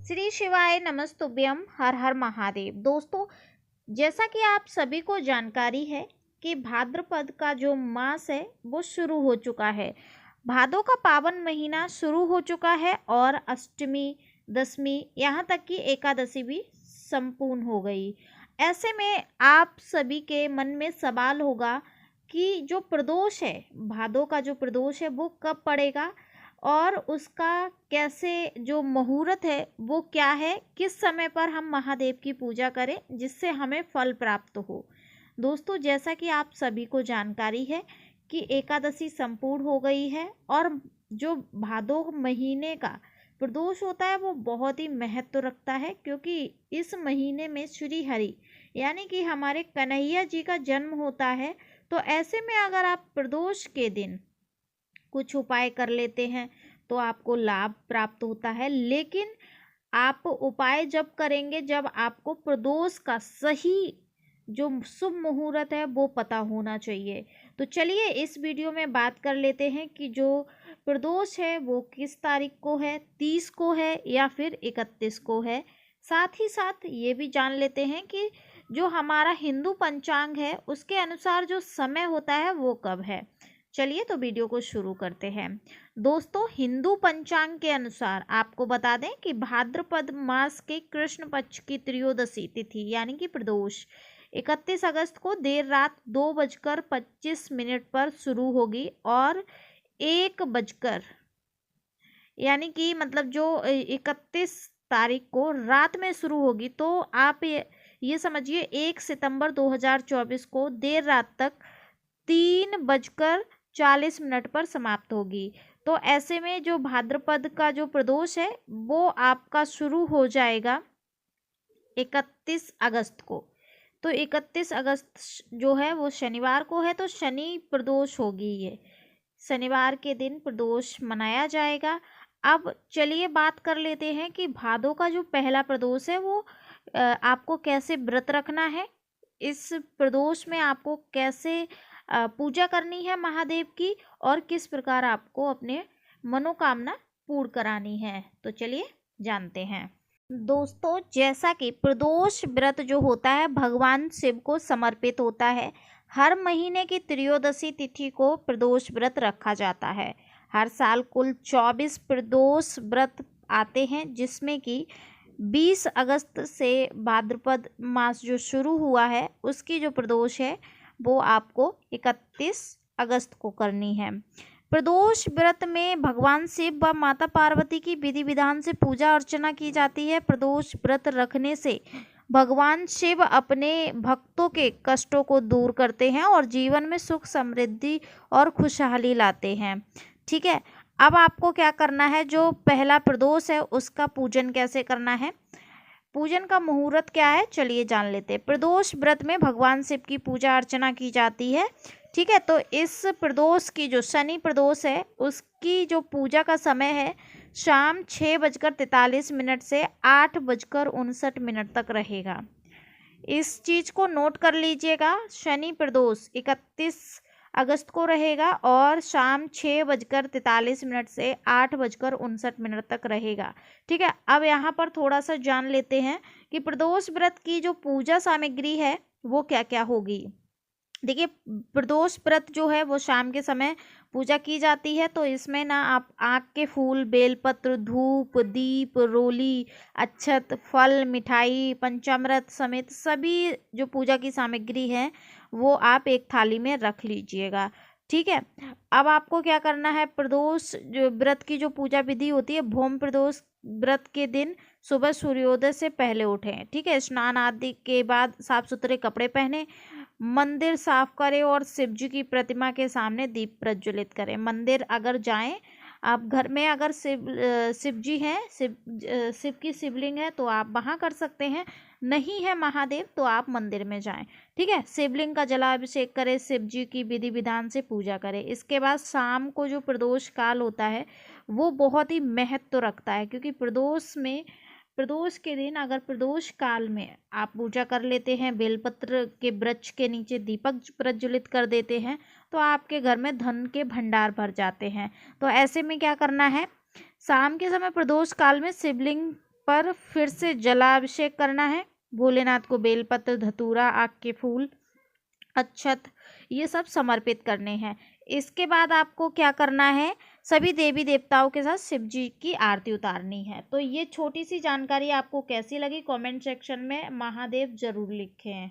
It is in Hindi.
श्री शिवाय नमस्तुभ्यम हर हर महादेव। दोस्तों, जैसा कि आप सभी को जानकारी है कि भाद्रपद का जो मास है वो शुरू हो चुका है। भादों का पावन महीना शुरू हो चुका है और अष्टमी, दशमी, यहाँ तक कि एकादशी भी संपूर्ण हो गई। ऐसे में आप सभी के मन में सवाल होगा कि जो प्रदोष है, भादों का जो प्रदोष है वो कब पड़ेगा और उसका कैसे, जो मुहूर्त है वो क्या है, किस समय पर हम महादेव की पूजा करें जिससे हमें फल प्राप्त हो। दोस्तों, जैसा कि आप सभी को जानकारी है कि एकादशी संपूर्ण हो गई है और जो भादो महीने का प्रदोष होता है वो बहुत ही महत्व रखता है, क्योंकि इस महीने में श्री हरि यानी कि हमारे कन्हैया जी का जन्म होता है। तो ऐसे में अगर आप प्रदोष के दिन कुछ उपाय कर लेते हैं तो आपको लाभ प्राप्त होता है, लेकिन आप उपाय जब करेंगे जब आपको प्रदोष का सही जो शुभ मुहूर्त है वो पता होना चाहिए। तो चलिए इस वीडियो में बात कर लेते हैं कि जो प्रदोष है वो किस तारीख को है, 30 को है या फिर 31 को है। साथ ही साथ ये भी जान लेते हैं कि जो हमारा हिंदू पंचांग है उसके अनुसार जो समय होता है वो कब है। चलिए तो वीडियो को शुरू करते हैं। दोस्तों, हिंदू पंचांग के अनुसार आपको बता दें कि भाद्रपद मास के कृष्ण पक्ष की त्रयोदशी तिथि यानी कि प्रदोष 31 अगस्त को देर रात 2:25 पर शुरू होगी और 1 यानी कि मतलब जो 31 तारीख को रात में शुरू होगी, तो आप ये समझिए 1 सितंबर 2024 को देर रात तक 3:40 पर समाप्त होगी। तो ऐसे में जो भाद्रपद का जो प्रदोष है वो आपका शुरू हो जाएगा 31 अगस्त को। तो 31 अगस्त जो है वो शनिवार को है, तो शनि प्रदोष होगी। ये शनिवार के दिन प्रदोष मनाया जाएगा। अब चलिए बात कर लेते हैं कि भादों का जो पहला प्रदोष है वो आपको कैसे व्रत रखना है, इस प्रदोष में आपको कैसे पूजा करनी है महादेव की और किस प्रकार आपको अपने मनोकामना पूर्ण करानी है। तो चलिए जानते हैं। दोस्तों, जैसा कि प्रदोष व्रत जो होता है भगवान शिव को समर्पित होता है। हर महीने की त्रयोदशी तिथि को प्रदोष व्रत रखा जाता है। हर साल कुल 24 प्रदोष व्रत आते हैं, जिसमें कि 20 अगस्त से भाद्रपद मास जो शुरू हुआ है उसकी जो प्रदोष है वो आपको 31 अगस्त को करनी है। प्रदोष व्रत में भगवान शिव व माता पार्वती की विधि विधान से पूजा अर्चना की जाती है। प्रदोष व्रत रखने से भगवान शिव अपने भक्तों के कष्टों को दूर करते हैं और जीवन में सुख समृद्धि और खुशहाली लाते हैं। ठीक है, अब आपको क्या करना है, जो पहला प्रदोष है उसका पूजन कैसे करना है, पूजन का मुहूर्त क्या है, चलिए जान लेते हैं। प्रदोष व्रत में भगवान शिव की पूजा अर्चना की जाती है। ठीक है, तो इस प्रदोष की जो शनि प्रदोष है उसकी जो पूजा का समय है शाम 6:43 से 8:59 तक रहेगा। इस चीज़ को नोट कर लीजिएगा। शनि प्रदोष 31 अगस्त को रहेगा और शाम 6:43 से 8:59 तक रहेगा। ठीक है, अब यहाँ पर थोड़ा सा जान लेते हैं कि प्रदोष व्रत की जो पूजा सामग्री है वो क्या क्या होगी। देखिए, प्रदोष व्रत जो है वो शाम के समय पूजा की जाती है, तो इसमें ना आप आँख के फूल, बेलपत्र, धूप, दीप, रोली, अक्षत, फल, मिठाई, पंचामृत समेत सभी जो पूजा की सामग्री है वो आप एक थाली में रख लीजिएगा। ठीक है, अब आपको क्या करना है, प्रदोष जो व्रत की जो पूजा विधि होती है, भौम प्रदोष व्रत के दिन सुबह सूर्योदय से पहले उठें। ठीक है, स्नान आदि के बाद साफ सुथरे कपड़े पहने, मंदिर साफ करें और शिव जी की प्रतिमा के सामने दीप प्रज्वलित करें। मंदिर अगर जाएं, आप घर में अगर शिव जी हैं, शिव की शिवलिंग है तो आप वहाँ कर सकते हैं, नहीं है महादेव तो आप मंदिर में जाएं। ठीक है, शिवलिंग का जलाभिषेक करें, शिव जी की विधि विधान से पूजा करें। इसके बाद शाम को जो प्रदोष काल होता है वो बहुत ही महत्व रखता है, क्योंकि प्रदोष के दिन अगर प्रदोष काल में आप पूजा कर लेते हैं, बेलपत्र के वृक्ष के नीचे दीपक प्रज्वलित कर देते हैं, तो आपके घर में धन के भंडार भर जाते हैं। तो ऐसे में क्या करना है, शाम के समय प्रदोष काल में शिवलिंग पर फिर से जलाभिषेक करना है। भोलेनाथ को बेलपत्र, धतूरा, आक के फूल, अक्षत ये सब समर्पित करने हैं। इसके बाद आपको क्या करना है, सभी देवी देवताओं के साथ शिव जी की आरती उतारनी है। तो ये छोटी सी जानकारी आपको कैसी लगी, कमेंट सेक्शन में महादेव जरूर लिखें।